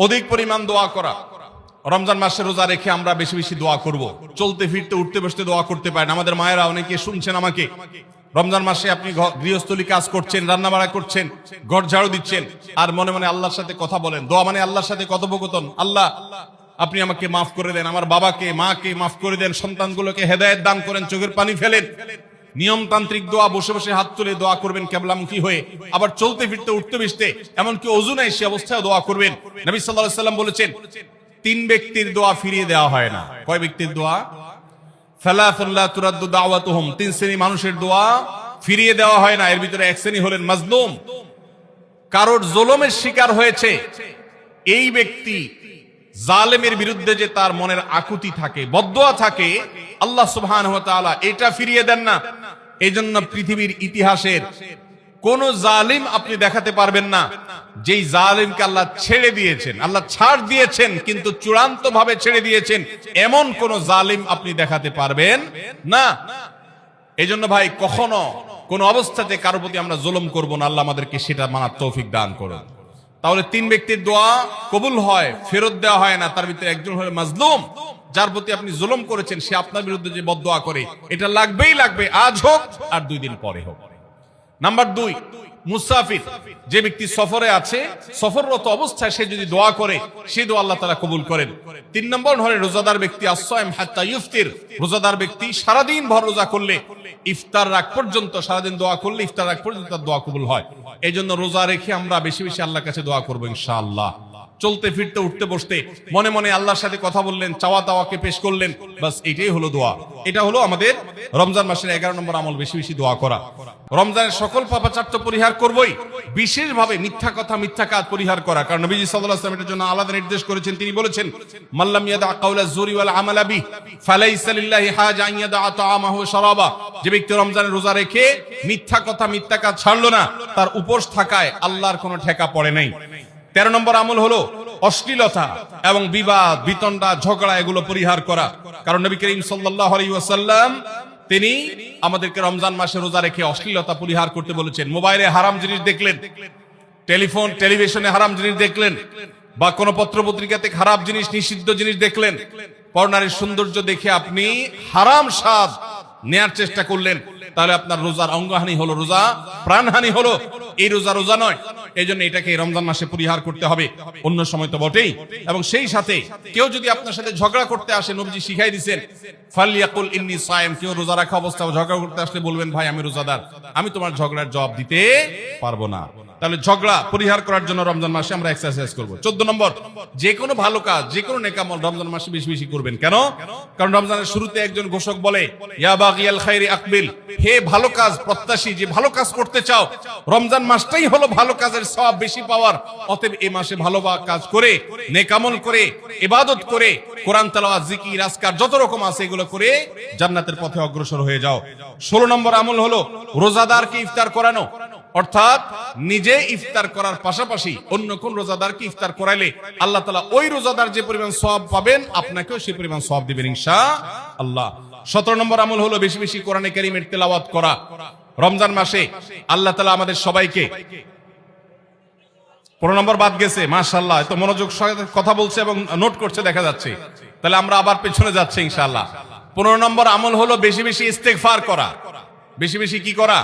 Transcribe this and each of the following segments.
অধিক পরিমাণ দোয়া করা। রমজান মাসে রোজা রেখে আমরা বেশি বেশি দোয়া করব। চলতে ফিরতে উঠতে বসতে দোয়া করতে পারেন। আমাদের মায়েরা অনেকে শুনছেন আমাকে, রমজান মাসে আপনি গৃহস্থলী কাজ করছেন, রান্না বাড়া করছেন, ঘর ঝাড়ু দিচ্ছেন, আর মনে মনে আল্লাহর সাথে কথা বলেন। দোয়া মানে আল্লাহর সাথে কথোপকথন। আল্লাহ, আপনি আমাকে মাফ করে দেন, আমার বাবাকে মাকে মাফ করে দেন, সন্তানগুলোকে হেদায়েত দান করেন, চোখের পানি ফেলেন। নিয়মতান্ত্রিক দোয়া, বসে বসে হাত তুলে দোয়া করবেন কিবলামুখী হয়ে। আবার চলতে ফিরতে উঠতে বসতে, এমনকি ওযু নাই সে অবস্থায় দোয়া করবেন। নবী সাল্লাল্লাহু আলাইহি ওয়াসাল্লাম বলেছেন, তিন ব্যক্তির দোয়া ফিরিয়ে দেওয়া হয় না। কয় ব্যক্তির দোয়া? সালাসুন লা তুরাদ্দু দাওয়াতুহুম, তিন শ্রেণী মানুষের দোয়া ফিরিয়ে দেওয়া হয় না। এর ভিতরে এক শ্রেণী হলেন মাজলুম, কারোর জুলুমের শিকার হয়েছে। এই ব্যক্তি জালেমের বিরুদ্ধে যে তার মনের আকুতি থাকে, বদদোয়া থাকে, আল্লাহ সুবহানাহু ওয়া তাআলা এটা ফিরিয়ে দেন না। এইজন্য পৃথিবীর ইতিহাসের কোন জালিম আপনি দেখাতে পারবেন না যেই জালিমকে আল্লাহ ছেড়ে দিয়েছেন, আল্লাহ ছাড় দিয়েছেন কিন্তু চূড়ান্ত ভাবে ছেড়ে দিয়েছেন, এমন কোন জালিম আপনি দেখাতে পারবেন না। এইজন্য ভাই, কখনো কোন অবস্থাতে কারো প্রতি আমরা জুলুম করব না। আল্লাহ আমাদেরকে সেটা মানার তৌফিক দান করুন। তাহলে তিন ব্যক্তির দোয়া কবুল হয়, ফেরত দেওয়া হয় না। তার ভিতরে একজন হলো মাজলুম, যার প্রতি আপনি জুলুম করেছেন, সে আপনার বিরুদ্ধে যে বদদোয়া করে, এটা লাগবেই লাগবে, আজ হোক আর 2 দিন পরে হোক। নাম্বার 2, মুসাফির, যে ব্যক্তি সফরে আছে, সফররত অবস্থায় সে যদি দোয়া করে, সেই দোয়া আল্লাহ তাআলা কবুল করেন। 3 নম্বর হলো রোজাদার ব্যক্তি, as-সাইম হাত্তা ইফতির, রোজাদার ব্যক্তি সারাদিন ভর রোজা করলে ইফতার রাগ পর্যন্ত, সারাদিন দোয়া করলে ইফতার রাগ পর্যন্ত তার দোয়া কবুল হয়। এই জন্য রোজা রেখে আমরা বেশি বেশি আল্লাহর কাছে দোয়া করবো ইনশাআল্লাহ। চলতে ফিরতে উঠতে বসতে মনে মনে আল্লাহর সাথে কথা বললেন, চাওয়া দাওয়াকে পেশ করলেন, বাস এটাই হলো দোয়া। এটা হলো আমাদের রমজান মাসের 11 নম্বর আমল, বেশি বেশি দোয়া করা। রমজানের সকল পাপাচার তো পরিহার করবই, বিশেষভাবে মিথ্যা কথা, মিথ্যা কাজ পরিহার করা। কারণ নবীজি সাল্লাল্লাহু আলাইহি ওয়াসাল্লাম এটার জন্য আলাদা নির্দেশ করেছেন। তিনি বলেছেন, মাল্লাম ইয়াদা কাওলা যুরি ওয়াল আমালা বিহি ফালাইসা লিল্লাহি হাজা আন ইয়াদা তাআমাহু ওয়া শারাবা, যে ব্যক্তি রমজানের রোজা রেখে মিথ্যা কথা, মিথ্যা কাজ ছাড়লো না, তার উপোস থাকায় আল্লাহর কোনো ঠেকা পড়ে নাই। 13 নম্বর আমল হলো অশ্লীলতা এবং বিবাদ, বিতণ্ডা, ঝগড়া, এগুলো পরিহার করা। কারণ নবী করিম সাল্লাল্লাহু আলাইহি ওয়াসাল্লাম তিনি আমাদেরকে রমজান মাসে রোজা রেখে অশ্লীলতা পরিহার করতে বলেছেন। মোবাইলে হারাম জিনিস দেখলেন, টেলিভিশনে হারাম জিনিস দেখলেন, বা কোন পত্র পত্রিকাতে খারাপ জিনিস, নিষিদ্ধ জিনিস দেখলেন, পরনারীর সৌন্দর্য দেখে আপনি হারাম স্বাদ নেয়ার চেষ্টা করলেন, তাহলে আপনার রোজার অঙ্গহানি হলো, রোজা প্রাণহানি হলো। এই রোজা রোজা নয়। এই জন্য এটাকে রমজান মাসে পরিহার করতে হবে, অন্য সময় তো বটেই। এবং সেই সাথে কেউ যদি আপনার সাথে ঝগড়া করতে আসে, নবীজি শিখাই দিয়েছেন, ফালিয়াকুল ইন্নী সায়েম, কেউ রোজা রাখা অবস্থায় ঝগড়া করতে আসলে বলবেন, ভাই আমি রোজাদার, আমি তোমার ঝগড়ার জবাব দিতে পারবো না। তাহলে ঝগড়া পরিহার করার জন্য রমজান মাসে আমরা এক্সারসাইজ করব। 14 নম্বর, যে কোনো ভালো কাজ, যে কোনো নেকামল রমজান মাসে বেশি বেশি করবেন। কেন? কারণ রমজানের শুরুতে একজন ঘোষক বলে, ইয়া বাগিয়াল খাইরি আকবিল, হে ভালো কাজ প্রত্যাশী, যে ভালো কাজ করতে চাও, রমজান মাসটাই হলো ভালো কাজের সওয়াব বেশি পাওয়ার। অতএব এই মাসে ভালো কাজ করে, নেকামল করে, ইবাদত করে, কোরআন তেলাওয়াত, জিকির, আজকার যত রকম আছে এগুলো করে জান্নাতের পথে অগ্রসর হয়ে যাও। 16 নম্বর আমল হলো রোজাদারকে ইফতার করানো, অর্থাৎ নিজে ইফতার করার পাশাপাশি অন্য কোন রোজাদারকে ইফতার করাইলে আল্লাহ তাআলা ওই রোজাদার যে পরিমাণ সওয়াব পাবেন, আপনাকেও সেই পরিমাণ সওয়াব দিবেন ইনশাআল্লাহ। 17 নম্বর আমল হলো বেশি বেশি কোরআনে কারীমের তেলাওয়াত করা। রমজান মাসে আল্লাহ তাআলা আমাদের সবাইকে, 15 নম্বর বাদ গেছে, মাশাআল্লাহ, এত মনোযোগ সহকারে কথা বলছে এবং নোট করছে দেখা যাচ্ছে। তাহলে আমরা আবার পেছনে যাচ্ছি ইনশাআল্লাহ। 15 নম্বর আমল হলো বেশি বেশি ইস্তেগফার করা। বেশি বেশি কি করা?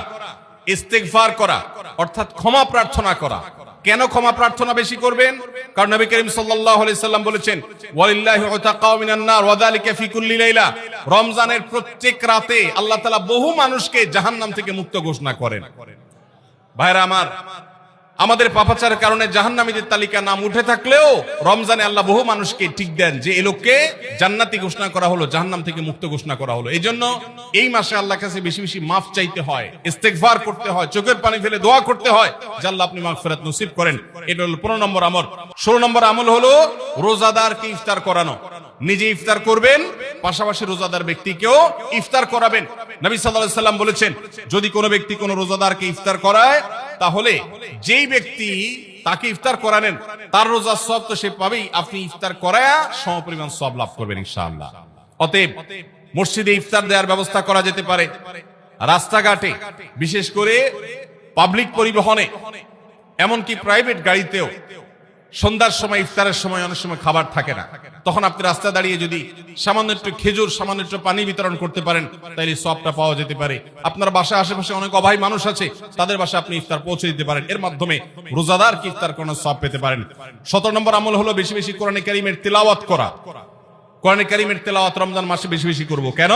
ইস্তেগফার করা, অর্থাৎ ক্ষমা প্রার্থনা করা। কেন ক্ষমা প্রার্থনা বেশি করবেন? কারণ নবী করিম সাল্লাল্লাহু আলাইহি সাল্লাম বলেছেন, ওয়ালিল্লাহি উতাকাউ মিনান নার ওয়া যালিকা ফি কুল্লি লাইলা, রমজানের প্রত্যেক রাতে আল্লাহ তাআলা বহু মানুষকে জাহান্নাম থেকে মুক্ত ঘোষণা করেন। ভাইরা আমার, আমাদের পাপাচারের কারণে জাহান্নামীদের তালিকা নাম উঠে থাকলেও রমজানে আল্লাহ বহু মানুষকে ঠিক দেন যে এই লোককে জান্নাতি ঘোষণা করা হলো, জাহান্নাম থেকে মুক্ত ঘোষণা করা হলো। এই জন্য এই মাসে আল্লাহর কাছে বেশি বেশি মাফ চাইতে হয়, ইস্তেগফার করতে হয়, চোখের পানি ফেলে দোয়া করতে হয় যে আল্লাহ আপনি মাগফিরাত নসিব করেন। এটা হলো 15 নম্বর আমল। 16 নম্বর আমল হলো রোজাদারকে ইফতার করানো। নিজে ইফতার করবেন, পাশাপাশি রোজাদার ব্যক্তিকেও ইফতার করাবেন। নবী সাল্লাল্লাহু আলাইহি সাল্লাম বলেছেন, যদি কোনো ব্যক্তি কোনো রোজাদারকে ইফতার করায়, তাহলে যেই ব্যক্তি তাকে ইফতার করালেন তার রোজার সওয়াব তো সে পাবেই, আপনি ইফতার করায়া সমপরিমাণ সওয়াব লাভ করবেন ইনশাআল্লাহ। অতএব মসজিদে ইফতার দেওয়ার ব্যবস্থা করা যেতে পারে, রাস্তাঘাটে, বিশেষ করে পাবলিক পরিবহনে, এমনকি প্রাইভেট গাড়িতেও সন্ধ্যার সময়, ইফতারের সময় অনেক সময় খাবার থাকে না, তখন আপনি রাস্তা দাঁড়িয়ে যদি সামান্য একটু খেজুর, সামান্য একটু পানি বিতরণ করতে পারেন, তাহলে সওয়াবটা পাওয়া যেতে পারে। আপনার বাসায় আশেপাশে অনেক অভাবী মানুষ আছে, তাদের বাসায় আপনি ইফতার পৌঁছে দিতে পারেন, এর মাধ্যমে রোজাদারকে ইফতার করানোর সওয়াব পেতে পারেন। 17 নম্বর আমল হলো বেশি বেশি কোরআনে কারীমের তিলাওয়াত করা। কোরআনে কারীমের তেলাওয়াত রমজান মাসে বেশি বেশি করব। কেন?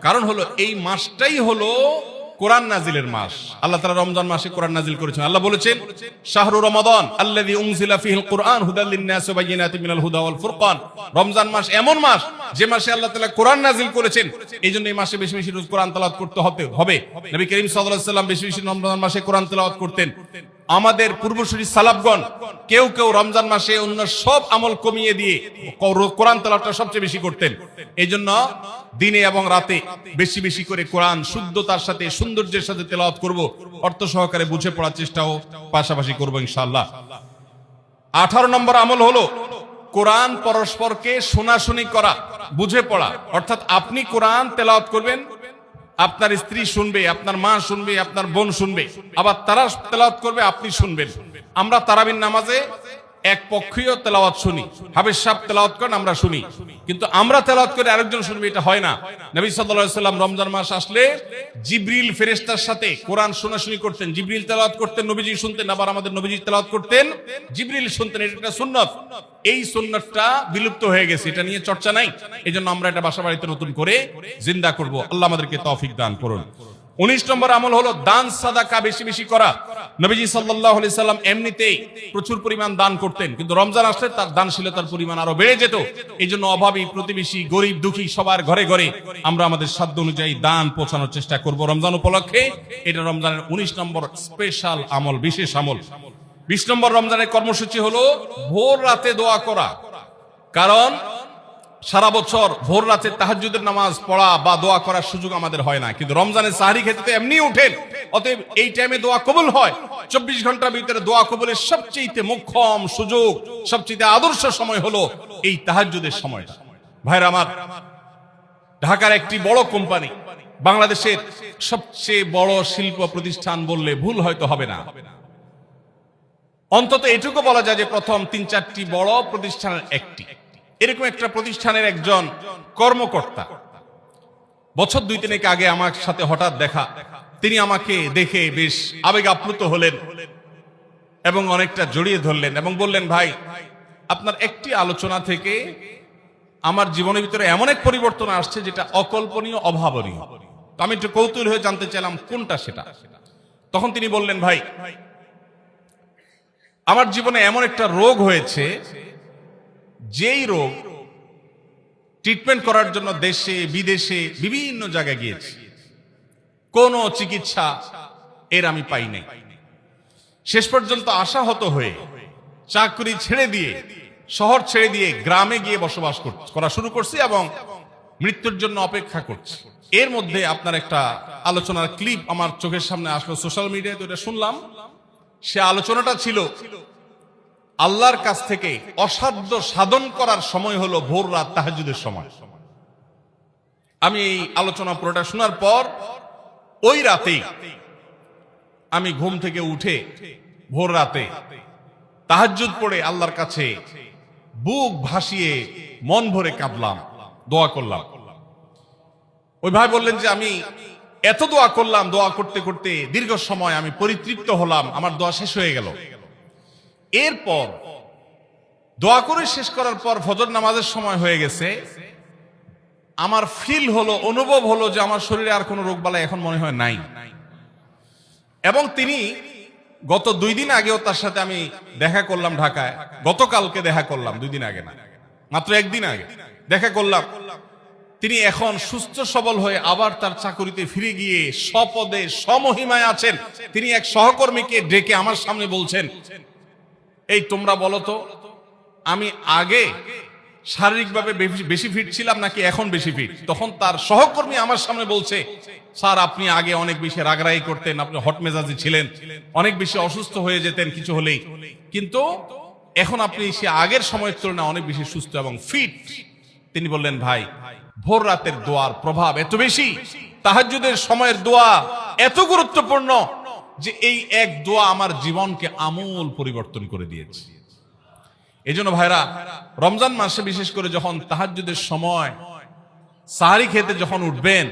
কারণ হলো এই মাসটাই হলো কোরআন নাজিলের মাস। আল্লাহ তাআলা রমজান মাসে কোরআন নাজিল করেছেন। আল্লাহ বলেছেন, শাহরু রমাদান আল্লাযী উনজিলা ফীহিল কুরআন হুদাল লিন-নাস ওয়া বায়িনাতিন মিনাল হুদা ওয়াল ফুরকান। রমজান মাস এমন মাস যে মাসে আল্লাহ তাআলা কোরআন নাজিল করেছেন, এইজন্য এই মাসে বেশি বেশি রোজ কোরআন তেলাওয়াত করতে হবে। নবী করিম সাল্লাল্লাহু আলাইহি ওয়াসাল্লাম বেশি বেশি রমজান মাসে কোরআন তেলাওয়াত করতেন। আমাদের পূর্বসূরি সালাফগণ কেউ কেউ রমজান মাসে অন্য সব আমল কমিয়ে দিয়ে কোরআন তেলাওয়াতটা সবচেয়ে বেশি করতেন। এইজন্য দিনে এবং রাতে বেশি বেশি করে কোরআন শুদ্ধতার সাথে, সৌন্দর্যের সাথে তেলাওয়াত করব, অর্থ সহকারে বুঝে পড়ার চেষ্টাও পাশাপাশি করব ইনশাআল্লাহ। 18 নম্বর আমল হলো কোরআন পরস্পরকে শোনাশুনি করা, বুঝে পড়া। অর্থাৎ আপনি কোরআন তেলাওয়াত করবেন, আপনার স্ত্রী শুনবে, আপনার মা শুনবে, আপনার বোন শুনবে, আবার তারা তেলাওয়াত করবে, আপনি শুনবেন। আমরা তারাবির নামাজে এক পক্ষীয় তেলাওয়াত শুনি, হাফেজ সাহেব তেলাওয়াত করেন, আমরা শুনি, কিন্তু আমরা তেলাওয়াত করে আরেকজন শুনবে, এটা হয় না। নবী সাল্লাল্লাহু আলাইহি সাল্লাম রমজান মাস আসলে জিবরিল ফেরেশতার সাথে কোরআন শোনাশুনি করতেন। জিবরিল তেলাওয়াত করতেন, নবীজি শুনতেন, আবার আমাদের নবীজি তেলাওয়াত করতেন, জিবরিল শুনতেন। এটা একটা সুন্নাত। এই সুন্নাতটা বিলুপ্ত হয়ে গেছে, এটা নিয়ে চর্চা নাই। এজন্য আমরা এটা বাসা বাড়িতে নতুন করে জিন্দা করব। আল্লাহ আমাদেরকে তৌফিক দান করুন। 19 নম্বর আমল হলো দান সাদাকা বেশি বেশি করা। নবীজি সাল্লাল্লাহু আলাইহি সাল্লাম এমনিতেই প্রচুর পরিমাণ দান করতেন, কিন্তু রমজান আসলে তার দানশীলতার পরিমাণ আরো বেড়ে যেত। এইজন্য অভাবী, প্রতিবেশী, গরিব, দুঃখী সবার ঘরে ঘরে আমরা আমাদের সাধ্য অনুযায়ী দান পৌঁছানোর চেষ্টা করব রমজান উপলক্ষে। এটা রমজানের 19 নম্বর স্পেশাল আমল, বিশেষ আমল। 20 নম্বর রমজানের কর্মসূচি হলো ভোর রাতে দোয়া করা। কারণ সারা বছর ভোর রাতে তাহাজ্জুদের নামাজ পড়া বা দোয়া করার সুযোগ আমাদের হয় না, কিন্তু রমজানের সাহরি খেতে তো এমনি উঠেন। অতএব এই টাইমে দোয়া কবুল হয়। 24 ঘন্টার ভিতরে দোয়া কবুলের সবচেয়ে মোক্ষম সুযোগ, সবচেয়ে আদর্শ সময় হলো এই তাহাজ্জুদের সময়টা। ভাইরা আমার, ঢাকার একটি বড় কোম্পানি, বাংলাদেশের সবচেয়ে বড় শিল্প প্রতিষ্ঠান বললে ভুল হয়তো হবে না, অন্তত এটুকু বলা যায় যে প্রথম 3-4টি বড় প্রতিষ্ঠানের একটি। এরকম একটা প্রতিষ্ঠানের একজন কর্মকর্তা বছর 2-3 আগে আমার সাথে হঠাৎ দেখা। তিনি আমাকে দেখে বেশ আবেগ আপ্লুত হলেন এবং অনেকটা জড়িয়ে ধরলেন এবং বললেন, ভাই, আপনার একটি আলোচনা থেকে আমার জীবনের ভিতরে এমন এক পরিবর্তন আসছে যেটা অকল্পনীয়, অভাবনীয়। তো আমি একটু কৌতূহল হয়ে জানতে চাইলাম কোনটা সেটা। তখন তিনি বললেন, ভাই, আমার জীবনে এমন একটা রোগ হয়েছে, যেই রোগ ট্রিটমেন্ট করার জন্য দেশে বিদেশে বিভিন্ন জায়গায় গিয়েছি, কোন চিকিৎসা এর আমি পাই নাই। শেষ পর্যন্ত আশাহত হয়ে চাকরি ছেড়ে দিয়ে, শহর ছেড়ে দিয়ে গ্রামে গিয়ে বসবাস করা শুরু করছি এবং মৃত্যুর জন্য অপেক্ষা করছি। এর মধ্যে আপনার একটা আলোচনার ক্লিপ আমার চোখের সামনে আসলো সোশ্যাল মিডিয়ায়, তো এটা শুনলাম। সে আলোচনাটা ছিল আল্লাহর কাছ থেকে অসাধ্য সাধন করার সময় হলো ভোর রাত তাহাজ্জুদের সময়। আমি এই আলোচনা পুরোটা শোনার পর ওই রাতেই আমি ঘুম থেকে উঠে ভোর রাতে তাহাজ্জুদ পড়ে আল্লাহর কাছে বুক ভাসিয়ে মন ভরে কাঁদলাম, দোয়া করলাম। ওই ভাই বললেন যে আমি এত দোয়া করলাম, দোয়া করতে করতে দীর্ঘ সময় আমি পরিতৃপ্ত হলাম, আমার দোয়া শেষ হয়ে গেল। এরপর দোয়া করে শেষ করার পর ফজর নামাজের সময় হয়ে গেছে। আমার ফিল হলো, অনুভব হলো যে আমার শরীরে আর কোনো রোগবালাই এখন মনে হয় নাই। এবং তিনি গত 2 দিন আগেও তার সাথে আমি দেখা করলাম ঢাকায়, গতকালকে দেখা করলাম, 2 দিন আগে না, মাত্র 1 দিন আগে দেখা করলাম। তিনি এখন সুস্থ সবল হয়ে আবার তার চাকরিতে ফিরে গিয়ে স্বপদে সমহিমায় আছেন। তিনি এক সহকর্মীকে ডেকে আমার সামনে বলছেন, এই তোমরা বলো তো, আমি আগে শারীরিকভাবে বেশি ফিট ছিলাম নাকি এখন বেশি ফিট? তখন তার সহকর্মী আমার সামনে বলছে, স্যার, আপনি আগে অনেক বেশি রাগরাগি করতেন, আপনি হট মেজাজি ছিলেন, অনেক বেশি অসুস্থ হয়ে যেতেন কিছু হলেই, কিন্তু এখন আপনি সে আগের সময়ের তুলনায় অনেক বেশি সুস্থ এবং ফিট। তিনি বললেন, ভাই, ভোর রাতের দোয়ার প্রভাব এত বেশি, তাহাজ্জুদের সময়ের দোয়া এত গুরুত্বপূর্ণ যে এই এক দোয়া আমার জীবনকে আমূল পরিবর্তন করে দিয়েছে। এই জন্য ভাইরা, রমজান মাসে বিশেষ করে যখন তাহাজ্জুদের সময় সাহারি খেতে যখন উঠবেন,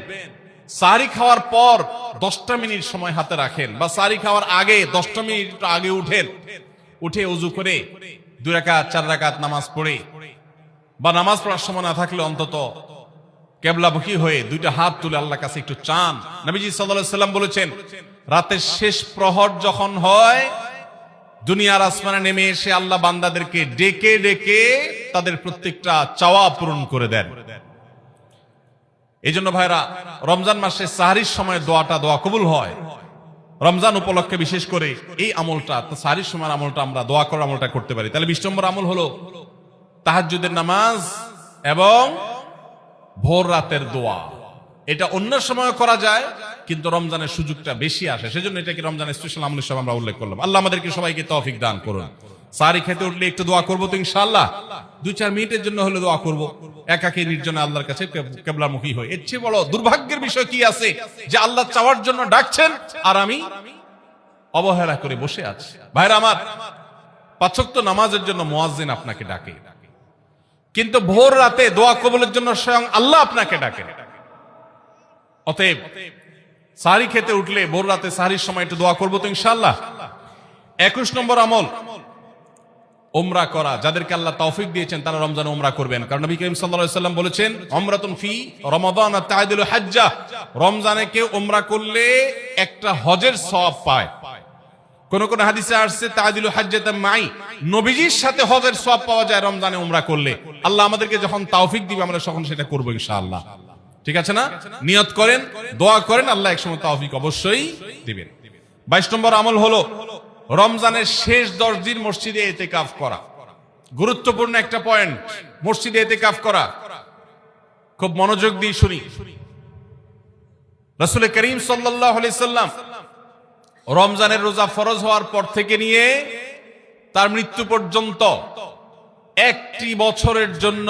সাহারি খাওয়ার পর 10টা মিনিট সময় হাতে রাখেন, বা সাহারি খাওয়ার আগে 10টা মিনিট আগে উঠেন, উঠে ওযু করে 2 রাকাত 4 রাকাত নামাজ পড়ে, বা নামাজ পড়ার সময় না থাকলে অন্তত কেবলামুখী হয়ে 2টা হাত তুলে আল্লাহর কাছে একটু চান। নবীজি সাল্লাল্লাহু আলাইহি সাল্লাম বলেছেন, রাতের শেষ প্রহর যখন হয়, দুনিয়ার আসমানে নেমে এসে আল্লাহ বান্দাদেরকে ডেকে ডেকে তাদের প্রত্যেকটা চাওয়া পূরণ করে দেন। এই জন্য ভাইরা, রমজান মাসে সাহরির সময় দোয়া কবুল হয়। রমজান উপলক্ষে বিশেষ করে এই আমলটা, সাহরির সময় আমলটা, আমরা দোয়া করার আমলটা করতে পারি। তাহলে 20 নম্বর আমল হলো তাহাজ্জুদের নামাজ এবং ভোর রাতের দোয়া। এটা অন্য সময় করা যায়, কিন্তু রমজানের সুযোগটা বেশি আসে, সেজন্য এটাকে রমজানের স্পেশাল আমল হিসেবে আমরা উল্লেখ করলাম। আল্লাহ আমাদেরকে সবাইকে তৌফিক দান করুন। সাহরি খেতে উঠলে একটু দোয়া করবো তো ইনশাআল্লাহ, 2-4 মিনিটের জন্য হলে দোয়া করবো, একাকী নির্জনে আল্লাহর কাছে কিবলামুখী হই। এর চেয়ে বড় দুর্ভাগ্যের বিষয় কি আছে যে আল্লাহ চাওয়ার জন্য ডাকছেন আর আমি অবহেলা করে বসে আছি। ভাইরা আমার, 5 ওয়াক্ত নামাজের জন্য মুয়াজ্জিন আপনাকে ডাকে, কিন্তু ভোর রাতে দোয়া কবুলের জন্য স্বয়ং আল্লাহ আপনাকে ডাকে। অতএব সাহরি খেতে উঠলে ভোর রাতে সাহরির সময় একটু দোয়া করবো তো ইনশাআল্লাহ। 21 নম্বর আমল উমরা করা। যাদেরকে আল্লাহ তৌফিক দিয়েছেন তারা রমজানে উমরা করবেন, কারণ নবী করিম সাল্লাল্লাহু আলাইহি ওয়াসাল্লাম বলেছেন, উমরাতুন ফি রমাদান তা'দিলু হাজ্জা। রমজানে কেউ উমরা করলে একটা হজের সওয়াব পায়। কোন কোন হাদিসে আসছে তা'দিলু হাজ্জাতাম মাই, নবীজির সাথে হজের সওয়াব পাওয়া যায় রমজানে উমরা করলে। আল্লাহ আমাদেরকে যখন তৌফিক দিবে আমরা তখন সেটা করব ইনশাআল্লাহ। ঠিক আছে না? নিয়ত করেন, দোয়া করেন, আল্লাহ একসময় তৌফিক অবশ্যই দিবেন। 22 নম্বর আমল হলো রমজানের শেষ 10 দিন মসজিদে ইতিকাফ করা। গুরুত্বপূর্ণ একটা পয়েন্ট, মসজিদে ইতিকাফ করা। খুব মনোযোগ দিয়ে শুনি। রাসূল করিম সাল্লাল্লাহু আলাইহি সাল্লাম রমজানের রোজা ফরজ হওয়ার পর থেকে নিয়ে তার মৃত্যু পর্যন্ত 1টি বছরের জন্য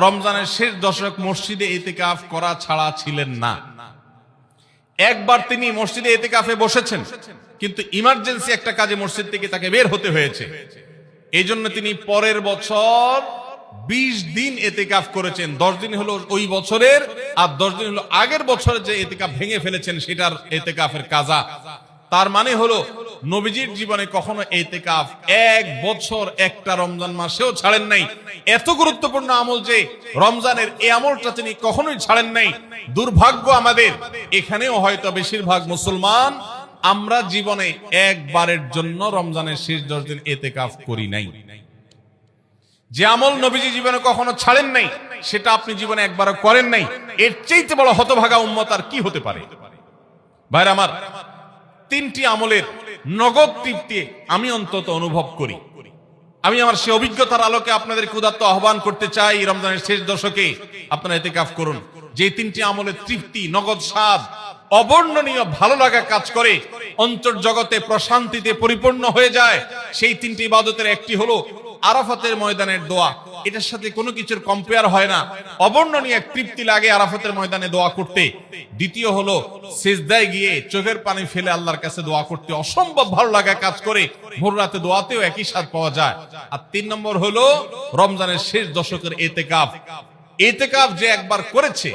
রমজানের শেষ দশক মসজিদে ইতিকাফ করা ছাড়া ছিলেন না। একবার তিনি মসজিদে ইতিকাফে বসেছেন, কিন্তু ইমার্জেন্সি একটা কাজে মসজিদ থেকে তাকে বের হতে হয়েছে। এই জন্য তিনি পরের বছর 20 দিন ইতিকাফ করেছেন। 10 দিন হলো ওই বছরের, আর 10 দিন হলো আগের বছরে যে ইতিকাফ ভেঙে ফেলেছেন সেটার ইতিকাফের কাজা। তার মানে হলো নবীজির জীবনে কখনো ইতিকাফ 1 বছর একটা রমজান মাসেও ছাড়েন নাই। এত গুরুত্বপূর্ণ আমল যে রমজানের এই আমলটা তিনি কখনোই ছাড়েন নাই। দুর্ভাগ্য আমাদের, এখানেও হয়তো বেশিরভাগ মুসলমান আমরা জীবনে একবারের জন্য রমজানের শেষ 10 দিন ইতিকাফ করি নাই। যে আমল নবীজি জীবনে কখনো ছাড়েন নাই সেটা আপনি জীবনে একবারও করেন নাই, এর চাইতে বড় হতভাগা উম্মত আর কি হতে পারে? ভাইরা আমার, 3টি আমলের নগদ তৃপ্তি আমি অন্তত অনুভব করি। আমি আমার সে অভিজ্ঞতার আলোকে আপনাদের উদাত্ত আহ্বান করতে চাই, রমজানের শেষ দশকে আপনারা ইতিকাফ করুন। যে 3টি আমলের তৃপ্তি, নগদ স্বাদ, অবর্ণনীয় ভালো লাগা কাজ করে, অন্তর জগতে প্রশান্তিতে পরিপূর্ণ হয়ে যায়, সেই 3টি ইবাদতের একটি হলো আরাফাতের ময়দানের দোয়া। এটার সাথে কোনো কিছুর কম্পেয়ার হয় না, অবর্ণনীয় এক তৃপ্তি লাগে আরাফাতের ময়দানে দোয়া করতে। দ্বিতীয় হলো সিজদায় গিয়ে চোখের পানি ফেলে আল্লাহর কাছে দোয়া করতে অসম্ভব ভালো লাগা কাজ করে, ভোর রাতে দোয়াতেও একই স্বাদ পাওয়া যায়। আর 3 নম্বর হলো রমজানের শেষ দশকের ইতিকাফ। ইতিকাফ যে একবার করেছে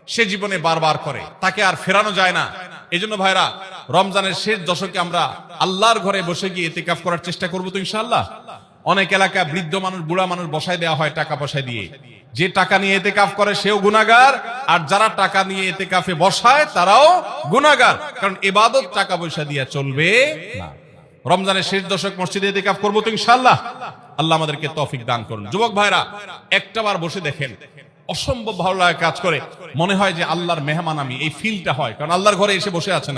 সে জীবনে বারবার করে, তাকে আর ফেরানো যায় না। এজন্য ভাইরা, রমজানের শেষ দশকে আমরা আল্লাহর ঘরে বসে গিয়ে ইতিকাফ করার চেষ্টা করবো তো ইনশাআল্লাহ। অনেক এলাকা বৃদ্ধ মানুষ, বুড়া মানুষ বসায় দেওয়া হয় টাকা পয়সা দিয়ে। যে টাকা নিয়ে ইতিকাফ করে সেও গুনাহগার, আর যারা টাকা নিয়ে ইতিকাফে বসায় তারাও গুনাহগার, কারণ ইবাদত টাকা পয়সা দিয়ে চলবে না। রমজানের শেষ দশক মসজিদে ইতিকাফ করবো তো ইনশাআল্লাহ। আল্লাহ আমাদেরকে তৌফিক দান করুন। যুবক ভাইরা, একটাবার বসে দেখেন, অসম্ভব ভালো লাগা কাজ করে, মনে হয় যে আল্লাহর মেহমান আমি, এই ফিলটা হয়। কারণ আল্লাহর ঘরে এসে বসে আছেন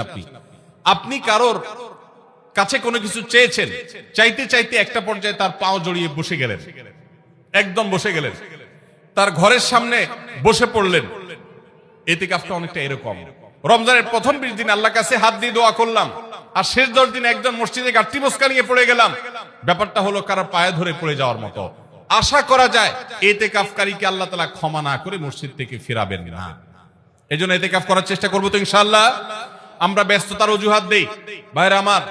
আপনি কারোর কাছে কোনো কিছু চেয়েছেন, চাইতে চাইতে একটা পর্যায়ে তার পাও জড়িয়ে বসে গেলেন, একদম বসে গেলেন, তার ঘরের সামনে বসে পড়লেন। ইতিকাফটা অনেকটা এরকম। রমজানের প্রথম 20 দিন আল্লাহর কাছে হাত দিয়ে দোয়া করলাম, আর শেষ 10 দিন একজন মসজিদে গাঁটটি বসকা নিয়ে পড়ে গেলাম। ব্যাপারটা হলো কারো পায়ে ধরে পড়ে যাওয়ার মতো। আশা করা যায় ইতিকাফকারীকে আল্লাহ তাআলা ক্ষমা না করে মসজিদ থেকে ফেরাবেন না। এজন্য ইতিকাফ করার চেষ্টা করবো তো ইনশাআল্লাহ। আমরা ব্যস্ততার অজুহাত দেই। ভাইরা আমার,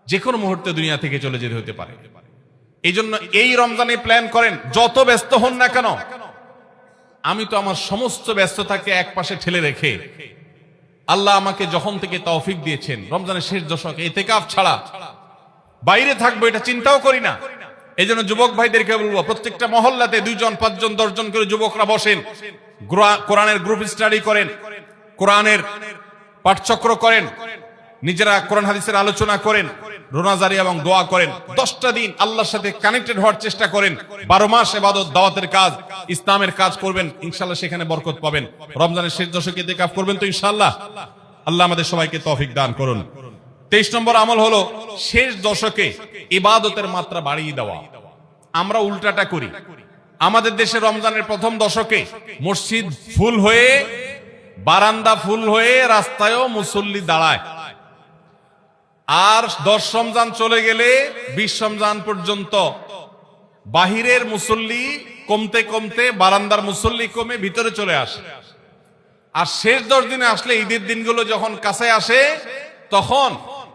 যে কোনো মুহূর্তে দুনিয়া থেকে চলে যেতে হতে পারে। এই জন্য এই রমজানে প্ল্যান করেন, যত ব্যস্ত হন না কেন। আমি তো আমার সমস্ত ব্যস্ততাকে এক পাশে ঠেলে রেখে, আল্লাহ আমাকে যখন থেকে তৌফিক দিয়েছেন রমজানের শেষ দশকে ইতিকাফ ছাড়া বাইরে থাকবো এটা চিন্তাও করি না। এই জন্য যুবক ভাইদেরকে বলবো, প্রত্যেকটা মহল্লাতে 2 জন 5 জন 10 জন করে যুবকরা বসেন, কোরআনের গ্রুপ স্টাডি করেন, কোরআনের পাঠচক্র করেন, নিজেরা কোরআন হাদিসের আলোচনা করেন, রোনাজারি এবং দোয়া করেন। 10টা দিন আল্লাহর সাথে কানেক্টেড হওয়ার চেষ্টা করেন। 12 মাস ইবাদত, দাওয়াতের কাজ, ইসলামের কাজ করবেন, ইনশাআল্লাহ সেখানে বরকত পাবেন। রমজানের শেষ দশকে ইতিকাফ করবেন তো ইনশাআল্লাহ। আল্লাহ আমাদের সবাইকে তৌফিক দান করুন। 23 নম্বর আমল হলো শেষ দশকে ইবাদতের মাত্রা বাড়িয়ে দেওয়া। আমরা উল্টাটা করি। আমাদের দেশে রমজানের প্রথম দশকে মসজিদ ফুল হয়ে, বারান্দা ফুল হয়ে, রাস্তায়ও মুসল্লি দাঁড়ায়। আর 10 রমজান চলে গেলে 20 রমজান পর্যন্ত বাহিরের মুসল্লি কমতে কমতে বারান্দার মুসল্লি কমে ভিতরে চলে আসে। আর শেষ 10 দিনে আসলে, ঈদের দিনগুলো যখন কাছে আসে, তখন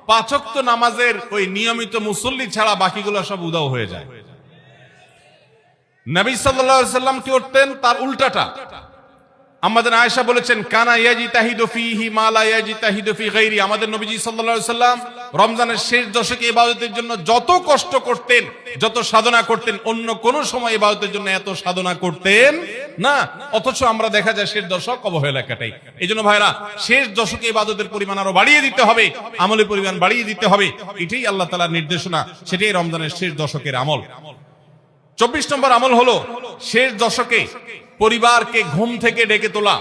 5 ওয়াক্ত নামাজের ওই নিয়মিত মুসল্লি ছাড়া বাকিগুলো সব উধাও হয়ে যায়। নবী সাল্লাল্লাহু আলাইহি সাল্লাম কি করতেন? তার উল্টাটা। আমাদের আয়েশা বলেছেন, কানা ইয়াজিতাহিদু ফীহি মা লা ইয়াজিতাহিদু ফী গায়রি। আমাদের নবীজি সাল্লাল্লাহু আলাইহি সাল্লাম রমজানের শেষ দশকে ইবাদতের জন্য যত কষ্ট করতেন, যত সাধনা করতেন, অন্য কোন সময় ইবাদতের জন্য এত সাধনা করতেন না। অথচ আমরা দেখা যায় শেষ দশক অবহেলা কাটাই। এইজন্য ভাইরা, শেষ দশকে ইবাদতের পরিমাণ আরো বাড়িয়ে দিতে হবে, আমলের পরিমাণ বাড়িয়ে দিতে হবে। এটাই আল্লাহ তাআলার নির্দেশনা, সেটাই রমজানের শেষ দশকের আমল। 24 নম্বর আমল হলো শেষ দশকে পরিবারকে ঘুম থেকে ডেকে তোলা।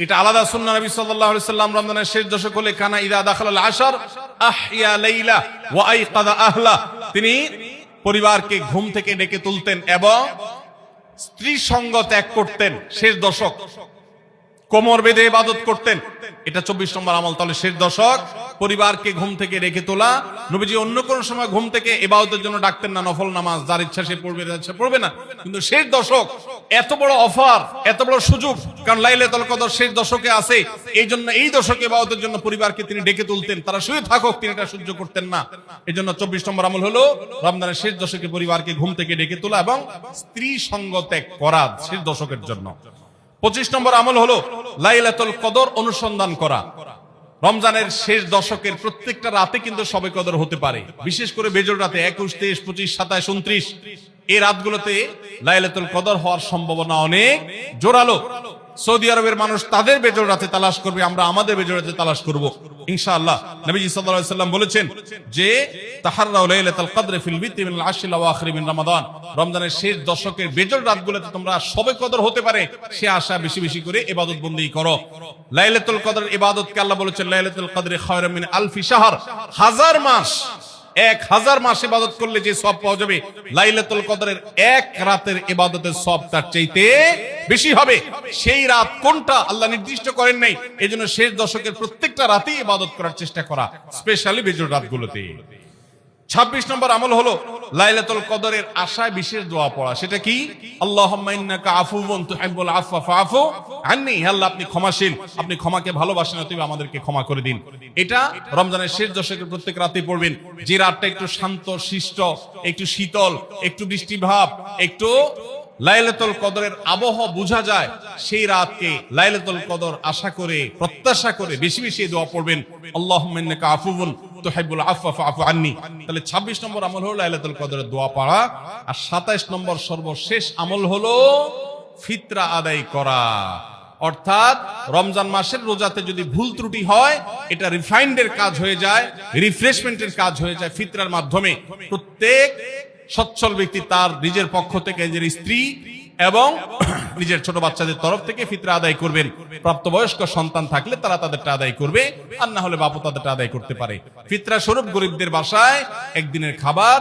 এটা আলাদা সুন্নাহ। নবী সাল্লাল্লাহু আলাইহি সাল্লাম রমজানের শেষ দশক হলে কানা ইযা দাখালাল আশর আহইয়া লাইলা ওয়া আইকাযা আহলা। তিনি পরিবারকে ঘুম থেকে ডেকে তুলতেন এবং স্ত্রী সঙ্গ ত্যাগ করতেন। শেষ দশক কোমর বেঁধে ইবাদত করতেন। এটা 24 নম্বর আমল। তাহলে শেষ দশক পরিবারকে ঘুম থেকে রেখে তোলা। নবীজি অন্য কোন সময় ঘুম থেকে ইবাদতের জন্য ডাকতেন না, নফল নামাজ যার ইচ্ছা সে পড়বে, ইচ্ছা পড়বে না। কিন্তু শেষ দশক এত বড় অফার, এত বড় সুযোগ, কারণ লাইলাতুল কদর শেষ দশকে আছে। এই জন্য এই দশকে ইবাদতের জন্য পরিবারকে তিনি ডেকে তুলতেন। তারা শুয়ে থাকুক, তিনি এটা সহ্য করতেন না। এই জন্য 24 নম্বর আমল হলো রমজানের শেষ দশকে পরিবারকে ঘুম থেকে ডেকে তোলা এবং স্ত্রী সঙ্গ ত্যাগ করা শেষ দশকের জন্য। 25 নম্বর আমল হলো লাইলাতুল কদর অনুসন্ধান করা। রমজানের শেষ দশকের প্রত্যেকটা রাতে কিন্তু শবে কদর হতে পারে, বিশেষ করে বেজোড় রাতে 21, 23, 25, 27, 29 এই রাতগুলোতে লাইলাতুল কদর হওয়ার সম্ভাবনা অনেক জোরালো। সৌদি আরবের মানুষ তাদের বেজোড় রাতে তালাশ করবে, আমরা আমাদের বেজোড় রাতে তালাশ করব ইনশাআল্লাহ। নবীজি সাল্লাল্লাহু আলাইহি সাল্লাম বলেছেন যে তাহাররাউ লাইলাতুল কদর ফিল বিতি মিনাল আশরিল আওয়াখির মিন রমাদান। রমজানের শেষ দশকের বেজোড় রাতগুলোতে তোমরা শবে কদর হতে পারে সে আশা বেশি বেশি করে ইবাদত বন্দেগী করো। লাইলাতুল কদর ইবাদতকে আল্লাহ বলেছেন লাইলাতুল কদরি খায়রুম মিন আলফি শাহর। 1000 মাস, 1000 মাস ইবাদত করলে যে সওয়াব পাওয়া যাবে, লাইলাতুল কদরের এক রাতের ইবাদতের সওয়াব তার চাইতে বেশি হবে। সেই রাত কোনটা আল্লাহ নির্দিষ্ট করেন নাই। এজন্য শেষ দশকের প্রত্যেকটা রাতেই ইবাদত করার চেষ্টা করা, স্পেশালি বেজোড় রাতগুলোতে। 26 নম্বর আমল হলো লাইলাতুল কদরের আশায় বিশেষ দোয়া পড়া। সেটা কি? আল্লাহুম্মা ইন্নাকা আফুউন তুহিব্বুল আফওয়া ফাআফু আন্নী। হে আল্লাহ, আপনি ক্ষমাশীল, আপনি ক্ষমাকে ভালোবাসেন, অতএব আমাদেরকে ক্ষমা করে দিন। এটা রমজানের শেষ দশকের প্রত্যেক রাতে পড়বেন। যে রাতটা একটু শান্ত শিষ্ট, একটু শীতল, একটু বৃষ্টিভাব, একটু লাইলাতুল কদরের আবহাওয়া বোঝা যায়, সেই রাতকে লাইলাতুল কদর আশা করে, প্রত্যাশা করে বেশি বেশি দোয়া পড়বেন। আল্লাহুম্মা ইন্নাকা আফুউন তুহিব্বুল আফওয়া ফাআফু আন্নী। তাহলে 26 নম্বর আমল হলো লাইলাতুল কদরের দোয়া পড়া। আর 27 নম্বর সর্বশেষ আমল হলো ফিতরা আদায় করা। অর্থাৎ রমজান মাসের রোজাতে যদি ভুল ত্রুটি হয়, এটা রিফাইন্ডের কাজ হয়ে যায়, রিফ্রেশমেন্টের কাজ হয়ে যায় ফিতরার মাধ্যমে। প্রত্যেক সচ্ছল ব্যক্তি তার নিজের পক্ষ থেকে, নিজের স্ত্রী এবং নিজের ছোট বাচ্চাদের তরফ থেকে ফিতরা আদায় করবেন। প্রাপ্তবয়স্ক সন্তান থাকলে তারা তাদেরটা আদায় করবে, আর না হলে বাপু তাদেরটা আদায় করতে পারে। ফিতরা স্বরূপ গরিবদের বাসায় একদিনের খাবার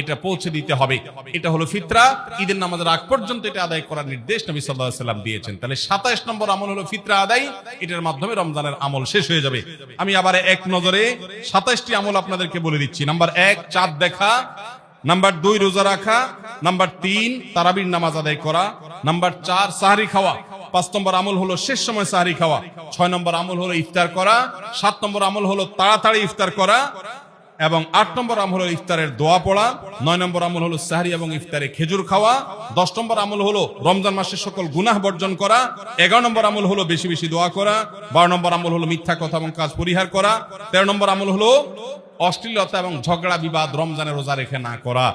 এটা পৌঁছে দিতে হবে। এটা হলো ফিতরা। ঈদের নামাজের আগ পর্যন্ত এটা আদায় করার নির্দেশ নবী সাল্লাল্লাহু আলাইহি সাল্লাম দিয়েছেন। তাহলে 27 নম্বর আমল হলো ফিতরা আদায়। এটার মাধ্যমে রমজানের আমল শেষ হয়ে যাবে। আমি আবার এক নজরে 27টি আমল আপনাদেরকে বলে দিচ্ছি। নাম্বার 1 চাঁদ দেখা, নাম্বার 2 রোজা রাখা, নাম্বার 3 তারাবির নামাজ আদায় করা, নাম্বার 4 সাহরি খাওয়া, 5 নম্বর আমল হলো শেষ সময় সাহরি খাওয়া, 6 নম্বর আমল হলো ইফতার করা, 7 নম্বর আমল হলো তাড়াতাড়ি ইফতার করা, এবং 8 নম্বর আমল হলো ইফতারের দোয়া পড়া, 9 নম্বর আমল হলো সাহরি এবং ইফতারে খেজুর খাওয়া, 10 নম্বর আমল হলো রমজান মাসের সকল গুনাহ বর্জন করা, 11 নম্বর আমল হলো বেশি বেশি দোয়া করা, 12 নম্বর আমল হলো মিথ্যা কথা এবং কাজ পরিহার করা, 13 নম্বর আমল হলো অশ্লীলতা এবং ঝগড়া বিবাদ রমজানে রোজা রেখে না করা,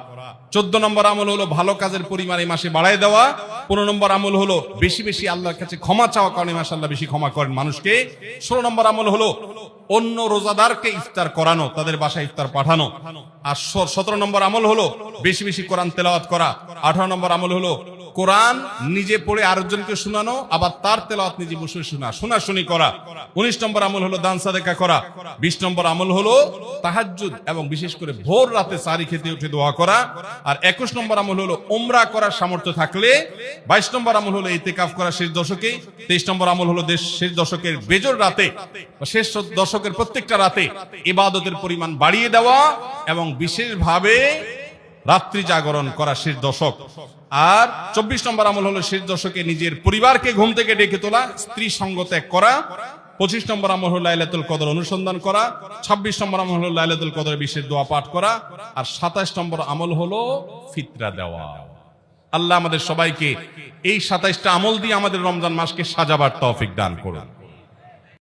14 নম্বর আমল হলো ভালো কাজের পরিমাণ এই মাসে বাড়ায় দেওয়া, 15 নম্বর আমল হলো বেশি বেশি আল্লাহর কাছে ক্ষমা চাওয়া, কারণ এই মাসে আল্লাহ বেশি ক্ষমা করেন মানুষকে, 16 নম্বর আমল হলো অন্য রোজাদারকে ইফতার করানো, তাদের বাসায় ইফতার পাঠানো, আর 17 নম্বর আমল হলো বেশি বেশি কোরআন তেলাওয়াত করা, 18 নম্বর আমল হলো কোরআন নিজে পড়ে আরেকজনকে শোনানো, আবার তার তেলাওয়াত নিজে বসে শোনাশুনি করা, 19 নম্বর আমল হলো দান সাদেকা করা, 20 নম্বর আমল হলো তাহাজ্জুদ এবং বিশেষ করে ভোর রাতে সারি খেতে উঠে দোয়া করা, আর 21 নম্বর আমল হলো উমরা করার সামর্থ্য থাকলে, 22 নম্বর আমল হলো ইতিকাফ করা শেষ দশকে, 23 নম্বর আমল হলো শেষ দশকের বেজোর রাতে শেষ দশকের প্রত্যেকটা রাতে ইবাদতের পরিমাণ বাড়িয়ে দেওয়া এবং বিশেষভাবে রাত্রি জাগরণ করা শেষ দশক, আর 24 নম্বর আমল হলো শেষ দশকে নিজের পরিবারকে ঘুম থেকে ডেকে তোলা, স্ত্রী সঙ্গ ত্যাগ করা, 25 নম্বর আমল হলো লাইলাতুল কদর অনুসন্ধান করা, 26 নম্বর আমল হলো লাইলাতুল কদরের বিশেষ দোয়া পাঠ করা, আর 27 নম্বর আমল হলো ফিতরা দেওয়া। আল্লাহ আমাদের সবাইকে এই 27টা আমল দিয়ে আমাদের রমজান মাসকে সাজাবার তৌফিক দান করুন।